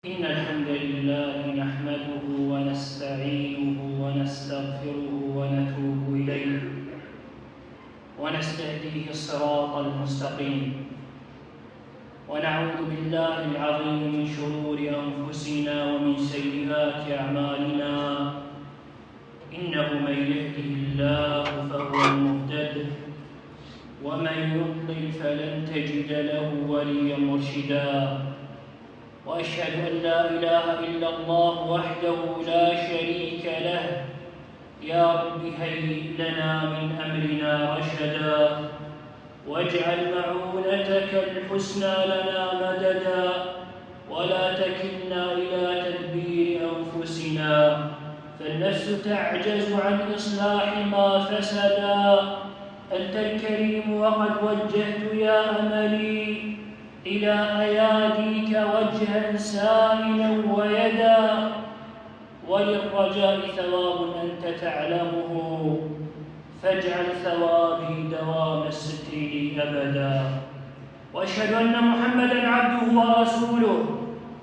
إن الحمد لله نحمده ونستعينه ونستغفره ونتوب إليه ونستهديه الصراط المستقيم، ونعوذ بالله العظيم من شرور أنفسنا ومن سيئات أعمالنا. إنه من يهده الله فهو المهتد، ومن يضلل فلن تجد له وليا مرشدا. وأشهد أن لا إله إلا الله وحده لا شريك له. يا رب هيئ لنا من أمرنا رشدا، واجعل معونتك الحسنى لنا مددا، ولا تكلنا إلى تدبير أنفسنا، فالنفس تعجز عن إصلاح ما فسدا. أنت الكريم وقد وجهت يا أملي إلى أياديك وجها سائلا ويدا، وللرجاء ثواب أنت تعلمه، فاجعل ثوابي دوام الستر لي أبدا. وأشهد أن محمدًا عبده ورسوله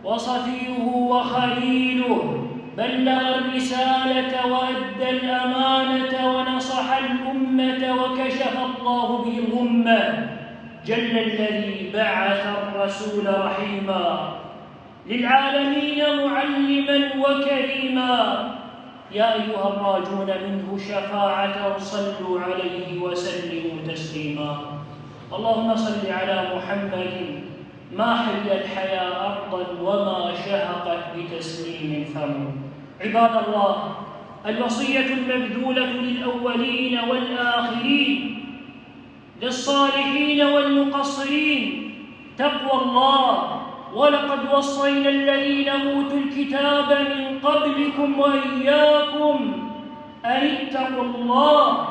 وصفيه وخليله، بلغ الرسالة وأدى الأمانة ونصح الأمة وكشف الله به الغمة. جل الذي بعث الرسول رحيما للعالمين معلما وكريما. يا أيها الراجون منه شفاعة صلوا عليه وسلموا تسليما. اللهم صل على محمد ما حي الحياة أرضا وما شهقت بتسليم فم. عباد الله، الوصية المبذولة للأولين والآخرين، للصالحين والمقصرين، تقوى الله. ولقد وصينا الذين أوتوا الكتاب من قبلكم وإياكم أن اتقوا الله.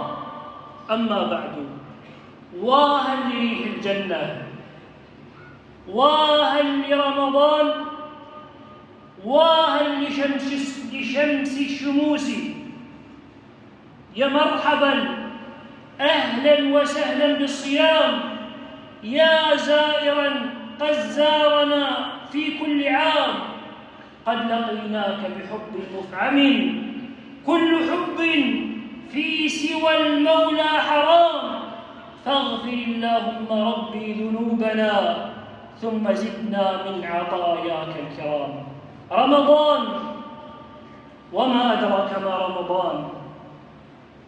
أما بعد، واها لريح الجنة، واها لرمضان، واها لشمس الشموس. يا مرحبا، أهلا وسهلا بالصيام، يا زائرا قد زارنا في كل عام، قد لقيناك بحب مفعم، كل حب في سوى المولى حرام، فاغفر اللهم ربي ذنوبنا ثم زدنا من عطاياك الكرام. رمضان، وما أدراك ما رمضان،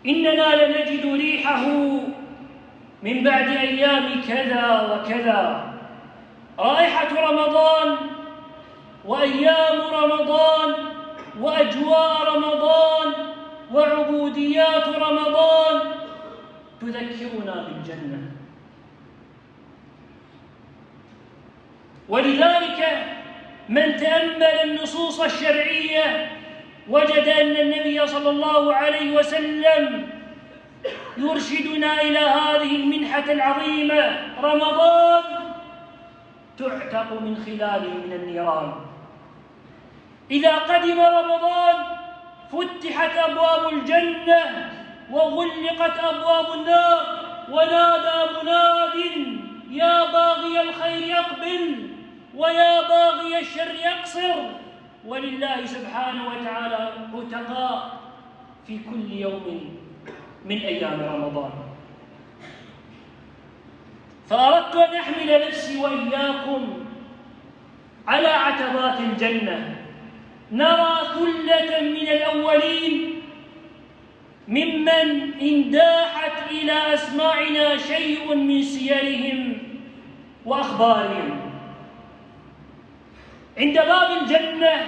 إننا لنجد ريحه من بعد أيام كذا وكذا. رائحة رمضان وأيام رمضان وأجواء رمضان وعبوديات رمضان تذكرنا بالجنة. ولذلك من تأمل النصوص الشرعية وجد أن النبي صلى الله عليه وسلم يرشدنا إلى هذه المنحة العظيمة، رمضان تعتق من خلاله من النيران. إذا قدم رمضان فتحت أبواب الجنة وغلقت أبواب النار، ونادى مناد: يا باغي الخير أقبل ويا باغي الشر أقصر. ولله سبحانه وتعالى عتقاء في كل يوم من أيام رمضان. فأردت أن أحمل نفسي وإياكم على عتبات الجنة، نرى ثلة من الأولين ممن انداحت إلى أسماعنا شيء من سيرهم وأخبارهم. عند باب الجنة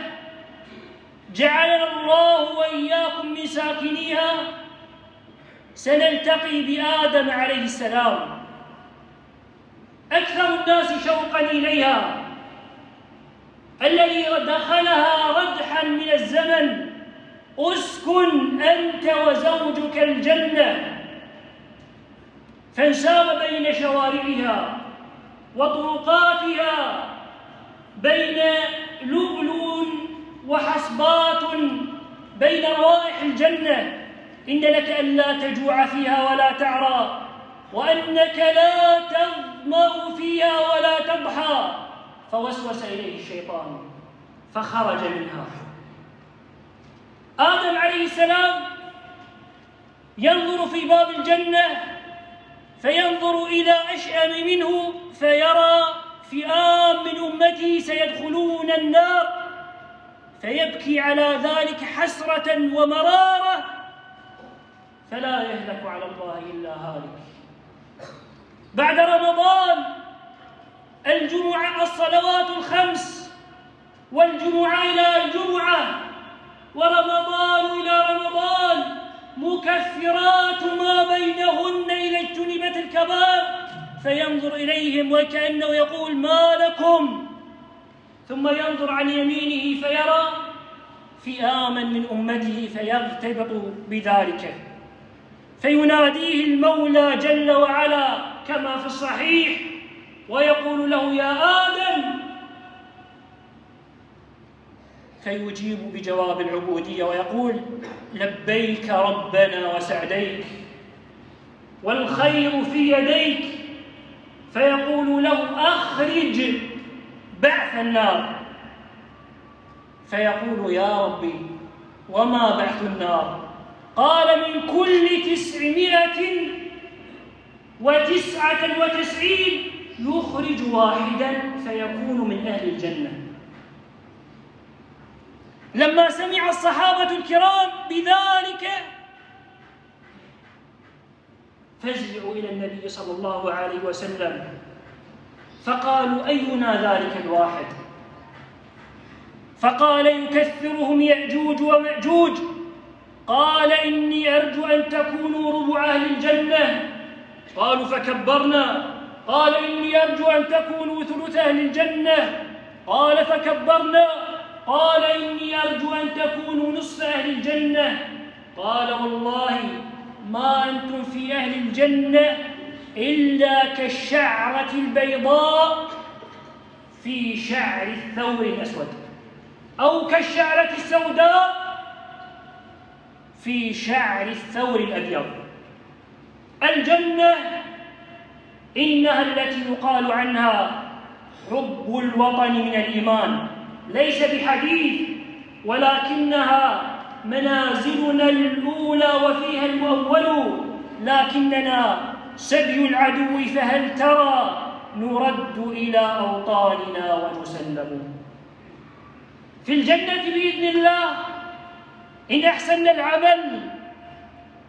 جعلنا الله وإياكم من ساكنيها، سنلتقي بآدم عليه السلام، أكثر الناس شوقا إليها، الذي دخلها ردحا من الزمن: اسكن أنت وزوجك الجنة. فانساب بين شوارعها وطرقاتها بين لؤلؤ وحصبات، بين روائح الجنة: إن لك ألا تجوع فيها ولا تعرى، وأنك لا تظمأ فيها ولا تضحى. فوسوس إليه الشيطان فخرج منها. آدم عليه السلام ينظر في باب الجنة فينظر إلى أشأم منه فيرى فئام من أمته سيدخلون النار، فيبكي على ذلك حسرة ومرارة، فلا يهلك على الله إلا هالك. بعد رمضان الجمعة الصلوات الخمس، والجمعة إلى الجمعة، ورمضان إلى رمضان، مكفرات ما بينهن إذا اجتنبت الكبائر، فينظر إليهم وكأنه يقول ما لكم، ثم ينظر عن يمينه فيرى فئاما من أمته فيغتبط بذلك، فيناديه المولى جل وعلا كما في الصحيح ويقول له يا آدم، فيجيب بجواب العبودية ويقول لبيك ربنا وسعديك والخير في يديك، فيقول له أخرج بعث النار، فيقول يا ربي وما بعث النار؟ قال من كل 999 يخرج واحدا فيكون من أهل الجنة. لما سمع الصحابة الكرام بذلك فزعوا إلى النبي صلى الله عليه وسلم فقالوا أينا ذلك الواحد؟ فقال يكثرهم يأجوج ومأجوج. قال إني أرجو أن تكونوا ربع أهل الجنة. قالوا فكبرنا. قال إني أرجو أن تكونوا ثلث أهل الجنة. قال فكبرنا. قال إني أرجو أن تكونوا نصف أهل الجنة. قال والله ما أنتم في أهل الجنة إلا كالشعرة البيضاء في شعر الثور الأسود، أو كالشعرة السوداء في شعر الثور الأبيض. الجنة إنها التي يقال عنها حب الوطن من الإيمان، ليس بحديث، ولكنها منازلنا الأولى وفيها المؤول، لكننا سبي العدو فهل ترى نرد إلى أوطاننا ونسلم. في الجنة بإذن الله إن أحسننا العمل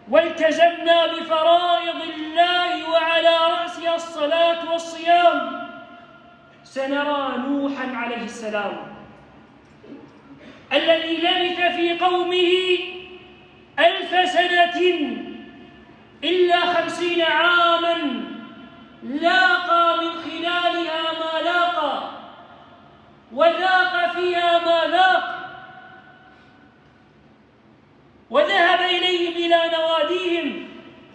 والتزمنا بفرائض الله وعلى رأسها الصلاة والصيام سنرى نوحا عليه السلام الذي لبث في قومه 1000 سنة إلا 50 عاما، لاقى من خلالها ما لاقى وذاق فيها ما ذاق، وذهب إليهم إلى نواديهم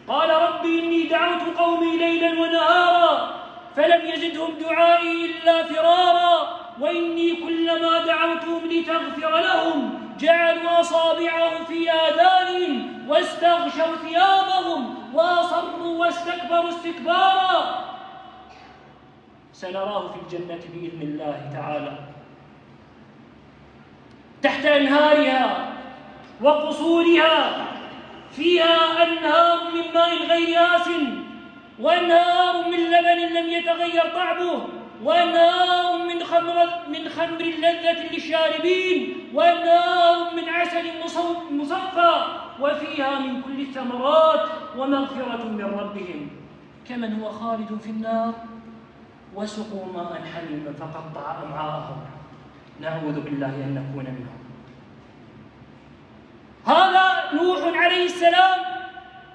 قال رب إني دعوت قومي ليلا ونهارا فلم يزدهم دعائي إلا فرارا، وإني كلما دعوتهم لتغفر لهم جعلوا أصابعهم في آذانهم واستغشوا ثيابهم وأصروا واستكبروا استكبارا. سنراه في الجنة بإذن الله تعالى تحت أنهارها وقصورها، فيها أنهار من ماء غير آسن، وأنهار من لبن لم يتغير طعمه، وأنهار من خمر لذة للشاربين، وأنهار من عسل مصفى، وفيها من كل الثمرات ومغفرة من ربهم، كمن هو خالد في النار وسقوا ماء حميما فقطع أمعاءهم، نعوذ بالله أن نكون منهم. هذا نوح عليه السلام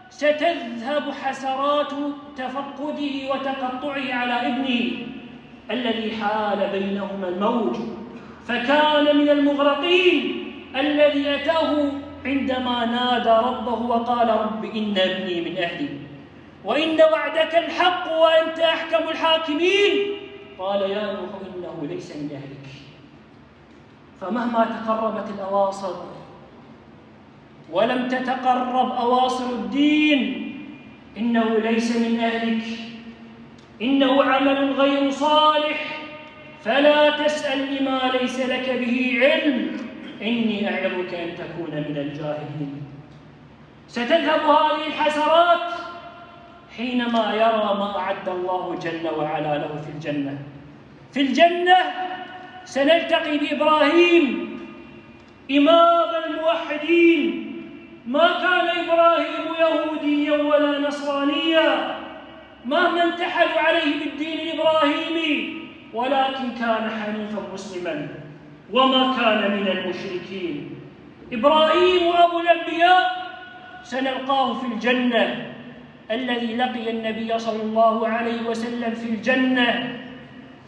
ستذهب حسرات تفقده وتقطعه على ابنه الذي حال بينهما الموج، فكان من المغرقين الذي أتاه عندما نادى ربه وقال رب إن ابني من أهلي وإن وعدك الحق وأنت أحكم الحاكمين. قال يا نوح إنه ليس من أهلك، فمهما تقربت الأواصر ولم تتقرب أواصر الدين إنه ليس من أهلك، إنه عمل غير صالح فلا تسأل لما ليس لك به علم، إني أعظك أن تكون من الجاهلين. ستذهب هذه الحسرات حينما يرى ما أعد الله جل وعلا له في الجنة. في الجنة سنلتقي بإبراهيم إمام الموحدين. ما كان إبراهيم يهوديا ولا نصرانيا مهما انتحلوا عليه بالدين الإبراهيمي، ولكن كان حنيفا مسلما وما كان من المشركين. إبراهيم أبو الأنبياء سنلقاه في الجنة، الذي لقي النبي صلى الله عليه وسلم في الجنة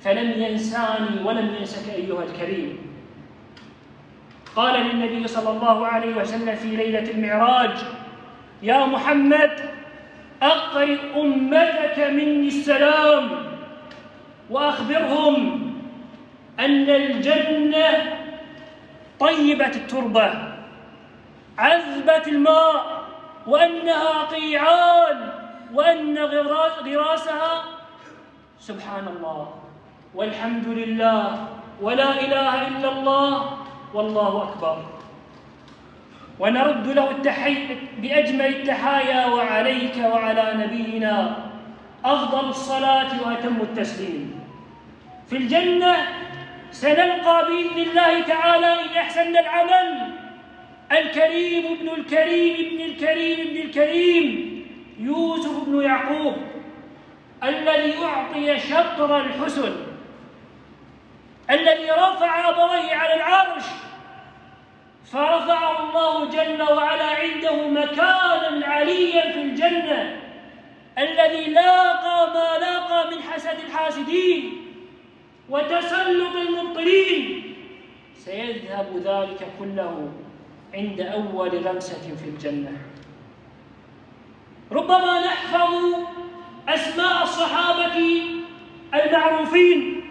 فلم ينساني ولم ينسك أيها الكريم. قال للنبي صلى الله عليه وسلم في ليلة المعراج: يا محمد أقرئ أمتك مني السلام وأخبرهم أن الجنة طيبة التربة عذبة الماء، وأنها قيعان، وأن غراسها سبحان الله والحمد لله ولا إله إلا الله والله أكبر. ونرد له التحية بأجمل التحايا: وعليك وعلى نبينا أفضل الصلاة وأتم التسليم. في الجنة سنلقى بإذن الله تعالى إن أحسن العمل الكريم ابن الكريم ابن الكريم ابن الكريم يوسف بن يعقوب، الذي أعطي شطر الحسن، الذي رفع أبويه على العرش فرفعه الله جل وعلا عنده مكانا عليا في الجنة، الذي لاقى ما لاقى من حسد الحاسدين وتسلط المبطلين، سيذهب ذلك كله عند أول غمسة في الجنة. ربما نحفظ أسماء الصحابة المعروفين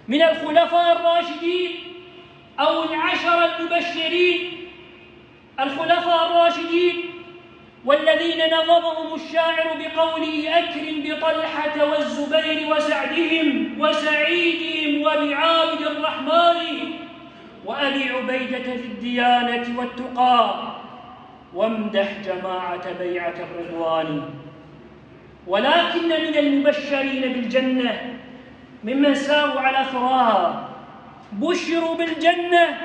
من الخلفاء الراشدين أو العشر المبشرين، الخلفاء الراشدين والذين نظمهم الشاعر بقوله: أكرم بطلحة والزبير وسعدهم وسعيدهم وبعابد الرحمن وأبي عبيدة في الديانة والتقى وامدح جماعة بيعة الرضوان. ولكن من المبشرين بالجنة ممن ساروا على ثراها بشروا بالجنة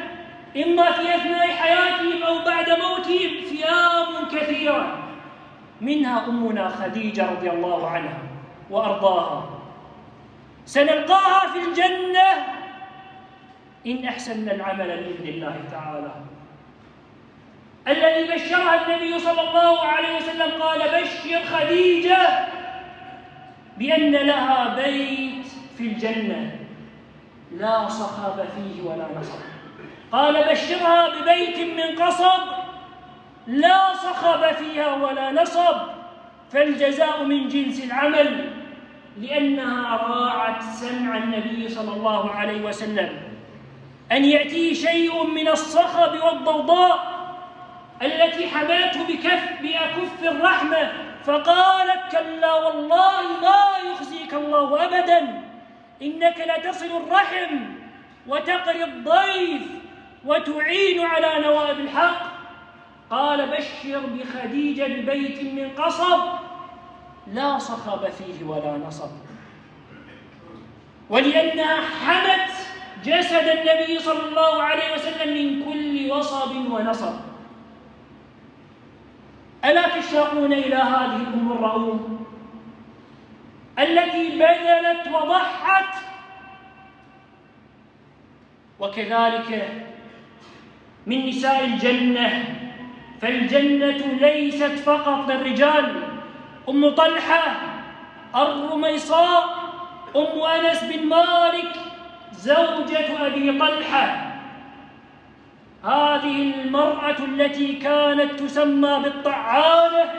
إما في أثناء حياتهم أو بعد موتهم فئام كثيرة، منها أمنا خديجة رضي الله عنها وأرضاها، سنلقاها في الجنة إن أحسن العمل بإذن الله تعالى. الذي بشرها النبي صلى الله عليه وسلم قال: بشر خديجة بأن لها بيت في الجنة لا صخب فيه ولا نصب. قال: بشرها ببيت من قصب لا صخب فيها ولا نصب، فالجزاء من جنس العمل، لأنها راعت سمع النبي صلى الله عليه وسلم أن يأتيه شيء من الصخب والضوضاء التي حملته بأكف الرحمة، فقالت: كلا والله ما يخزيك الله أبدا، إنك لتصل الرحم وتقري الضيف وتعين على نوائب الحق. قال: بشر بخديجة ببيت من قصب لا صخب فيه ولا نصب، ولأنها حمت جسد النبي صلى الله عليه وسلم من كل وصب ونصب. ألا تشتاقون إلى هذه الأم الرؤوم التي بذلت وضحت؟ وكذلك من نساء الجنة، فالجنة ليست فقط للرجال. أم طلحة الرميصاء أم أنس بن مالك زوجة أبي طلحة، هذه المرأة التي كانت تسمى بالطعانة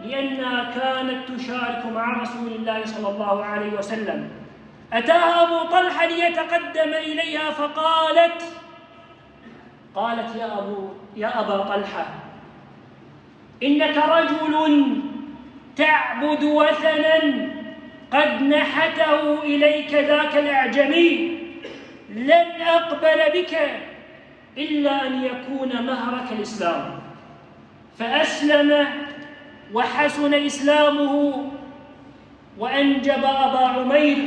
لأنها كانت تشارك مع رسول الله صلى الله عليه وسلم. أتاها أبو طلحة ليتقدم إليها فقالت: يا أبا طلحة، إنك رجل تعبد وثنا قد نحته إليك ذاك الأعجمي لن أقبل بك إلا أن يكون مهرك الإسلام. فأسلم وحسن إسلامه وأنجب أبا عمير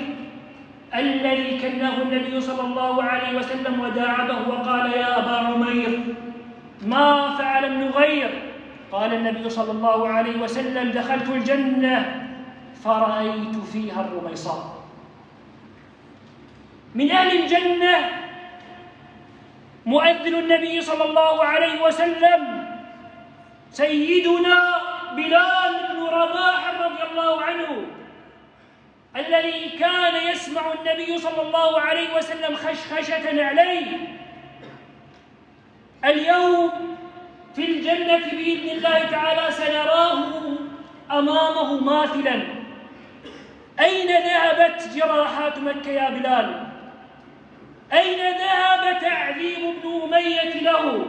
الذي كناه النبي صلى الله عليه وسلم وداعبه وقال: يا أبا عمير ما فعل النغير؟ قال النبي صلى الله عليه وسلم: دخلت الجنة فرأيت فيها الرميصاء. من أهل الجنة مؤذن النبي صلى الله عليه وسلم سيدنا بلال بن رباح رضي الله عنه، الذي كان يسمع النبي صلى الله عليه وسلم خشخشة عليه. اليوم في الجنة بإذن الله تعالى سنراه أمامه ماثلا. أين ذهبت جراحات مكة يا بلال؟ أين ذهب تعذيب ابن أمية له؟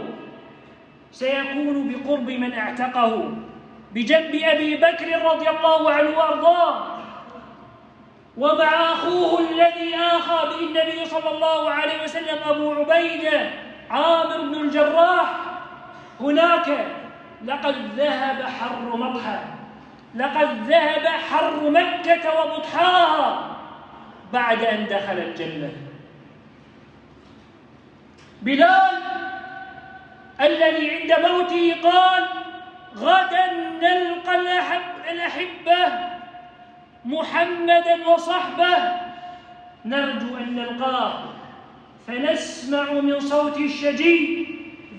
سيكون بقرب من اعتقه بجنب أبي بكر رضي الله عنه وأرضاه، ومع أخوه الذي آخى به النبي صلى الله عليه وسلم أبو عبيدة عامر بن الجراح. هناك لقد ذهب حر مطحى، لقد ذهب حر مكة وبطحاها بعد أن دخل الجنة. بلال الذي عند موته قال: غدا نلقى الأحبة محمدا وصحبه، نرجو أن نلقاه فنسمع من صوت الشجي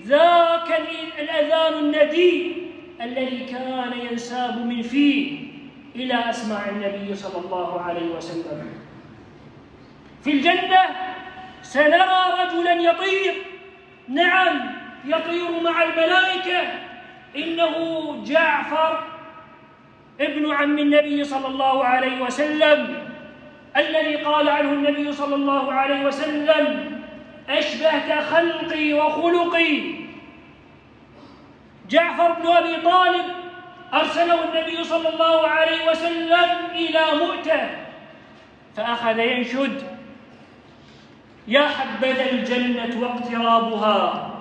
ذاك الأذان الندي الذي كان ينساب من فيه إلى أسماع النبي صلى الله عليه وسلم. في الجنة سنرى رجلا يطير، نعم يطير مع الملائكة، إنه جعفر ابن عم النبي صلى الله عليه وسلم، الذي قال عنه النبي صلى الله عليه وسلم: أشبهت خلقي وخلقي. جعفر بن أبي طالب أرسله النبي صلى الله عليه وسلم إلى مؤتة، فأخذ ينشد: يا حبذا الجنة واقترابها،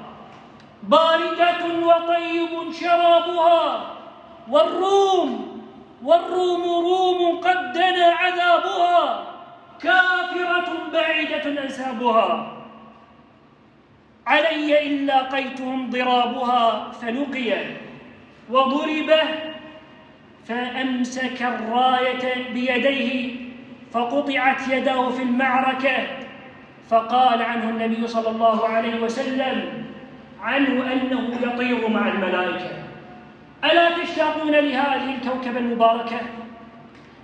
باردة وطيب شرابها، والروم روم قد دنا عذابها، كافرة بعيدة أنسابها، علي إن لاقيتهم ضرابها، فنقي وضرب فأمسك الراية بيديه فقطعت يداه في المعركة، فقال عنه النبي صلى الله عليه وسلم عنه أنه يطير مع الملائكة. ألا تشتاقون لهذه الكوكبة المباركة؟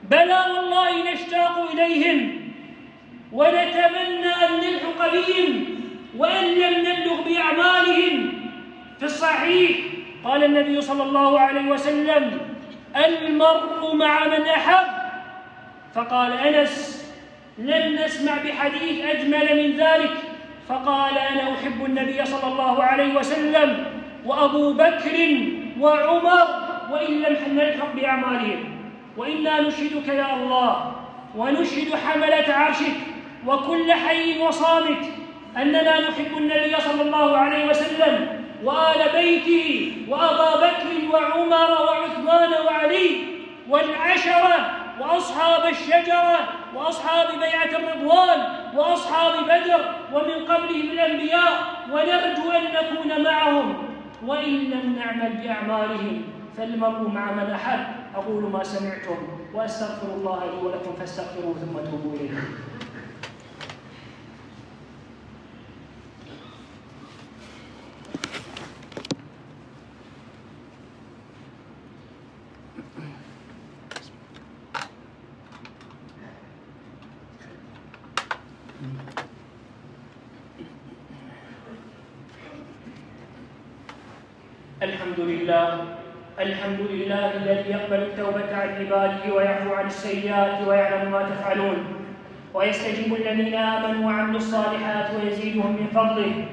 بلى والله نشتاق إليهم ونتمنى أن نلحق بهم وأن لم نبلغ بأعمالهم. في الصحيح قال النبي صلى الله عليه وسلم: المرء مع من أحب. فقال أنس: لم نسمع بحديث أجمل من ذلك. فقال: أنا أحب النبي صلى الله عليه وسلم وأبو بكر وعمر وإن لم نلحق بأعمالهم. وإنا نشهدك يا الله ونشهد حملة عرشك وكل حي وصامت أننا نحب النبي صلى الله عليه وسلم وآل بيته وأبا بكر وعمر وعثمان وعلي والعشرة وأصحاب الشجرة وأصحاب بيعة الرضوان وأصحاب بدر ومن قبلهم الأنبياء، ونرجو أن نكون معهم وإن لم نعمل بأعمالهم، فالمرء مع من أحب. أقول ما سمعتم وأستغفر الله لي ولكم فاستغفروه ثم توبوا إليه. الحمد لله الذي يقبل التوبة عن عباده ويعفو عن السيئات ويعلم ما تفعلون، ويستجيب الذين آمنوا وعملوا الصالحات ويزيدهم من فضله،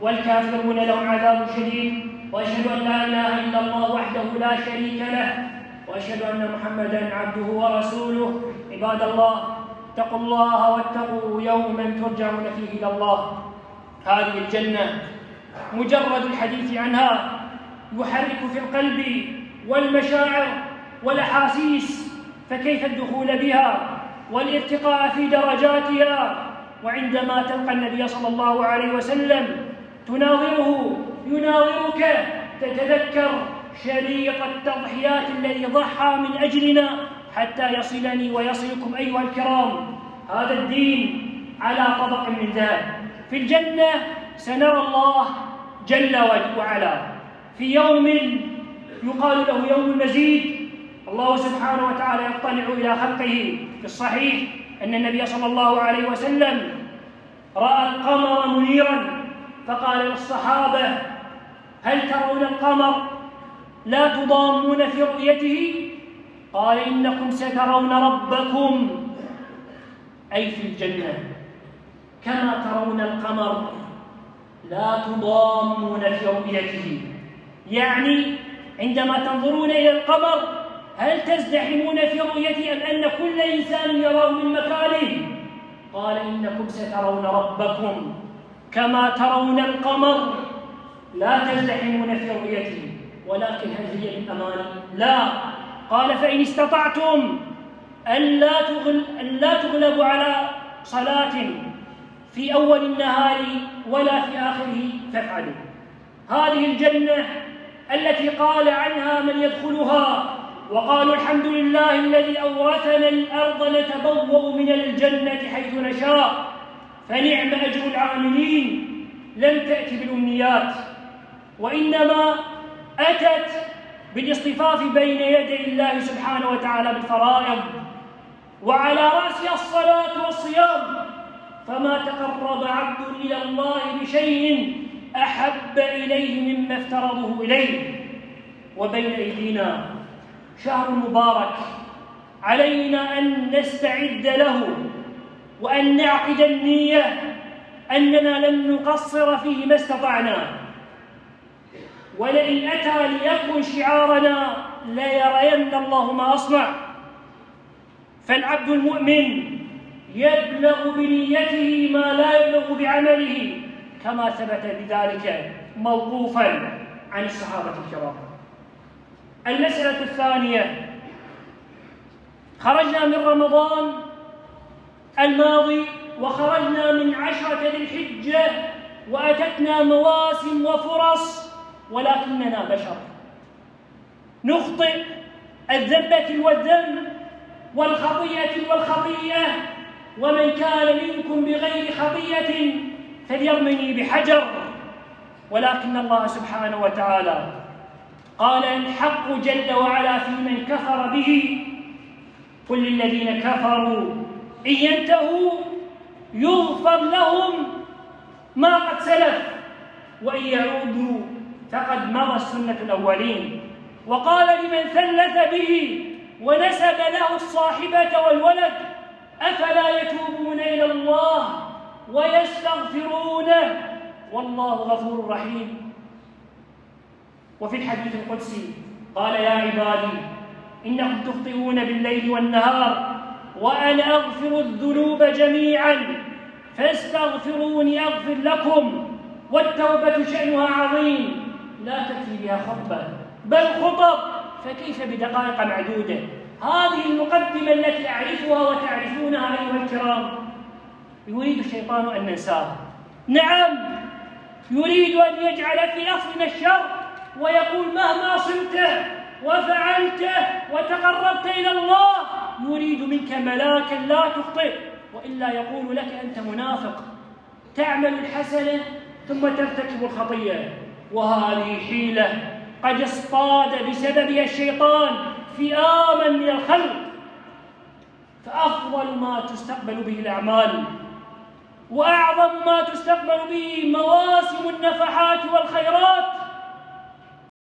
والكافرون لهم عذاب شديد. وأشهد أن لا إله إلا الله وحده لا شريك له، وأشهد أن محمدًا عبده ورسوله. عباد الله، اتقوا الله واتقوا يومًا ترجعون فيه إلى الله. هذه الجنة مجرد الحديث عنها يحرك في القلب والمشاعر والأحاسيس، فكيف الدخول بها والارتقاء في درجاتها؟ وعندما تلقى النبي صلى الله عليه وسلم تناظره يناظرك، تتذكر شريط التضحيات الذي ضحى من أجلنا حتى يصلني ويصلكم أيها الكرام هذا الدين على طبق من ذهب. في الجنة سنرى الله جل وعلا في يوم يقال له يوم المزيد. الله سبحانه وتعالى يطلع إلى خلقه. في الصحيح أن النبي صلى الله عليه وسلم رأى القمر منيرا فقال للصحابة: هل ترون القمر لا تضامون في رؤيته؟ قال: إنكم سترون ربكم، أي في الجنة، كما ترون القمر لا تضامون في رؤيته. يعني عندما تنظرون إلى القمر هل تزدحمون في رؤيته أم أن كل إنسان يراه من مكانه؟ قال: إنكم سترون ربكم كما ترون القمر لا تزدحمون في رؤيته. ولكن هل هي للأماني؟ لا. قال: فإن استطعتم أن لا تغلبوا على صلاة في أول النهار ولا في آخره فافعلوا. هذه الجنة التي قال عنها من يدخلها وقالوا: الحمد لله الذي أورثنا الأرض نتبوأ من الجنة حيث نشاء، فنعم أجر العاملين. لم تأتي بالأمنيات، وإنما أتت بالاصطفاف بين يدي الله سبحانه وتعالى بالفرائض، وعلى رأسها الصلاة والصيام. فما تقرب عبد إلى الله بشيء أحب إليه مما افترضه إليه. وبين أيدينا شهر مبارك علينا أن نستعد له وأن نعقد النية أننا لن نقصر فيه ما استطعنا، ولئن أتى ليكن شعارنا ليرين الله ما أصنع. فالعبد المؤمن يبلغ بنيته ما لا يبلغ بعمله، كما ثبت بذلك موقوفا عن الصحابة الكرام. المسألة الثانية: خرجنا من رمضان الماضي وخرجنا من 10 ذي الحجة وأتتنا مواسم وفرص، ولكننا بشر نخطئ الذنبة والذنب والخطيئة والخطيئة. ومن كان منكم بغير خطيئة فليرمني بحجر. ولكن الله سبحانه وتعالى قال الحق جل وعلا في من كفر به: قل للذين كفروا إن ينتهوا يغفر لهم ما قد سلف وإن يعودوا فقد مضى السنة الأولين. وقال لمن ثلث به ونسب له الصاحبة والولد: أفلا يتوبون إلى الله ويستغفرونه والله غفور رحيم. وفي الحديث القدسي قال: يا عبادي إنكم تخطئون بالليل والنهار وأنا أغفر الذنوب جميعا فاستغفروني أغفر لكم. والتوبة شأنها عظيم، لا تكفي بها خطبة بل خطب، فكيف بدقائق معدودة. هذه المقدمة التي أعرفها وتعرفونها أيها الكرام يريد الشيطان أن ننساها. نعم، يريد أن يجعل في أصلنا الشر ويقول: مهما صمت وفعلت وتقربت إلى الله يريد منك ملاكا لا تخطئ، وإلا يقول لك: أنت منافق، تعمل الحسنة ثم ترتكب الخطيئة. وهذه حيلة قد اصطاد بسببها الشيطان فئاما من الخلق. فأفضل ما تستقبل به الأعمال وأعظم ما تستقبل به مواسم النفحات والخيرات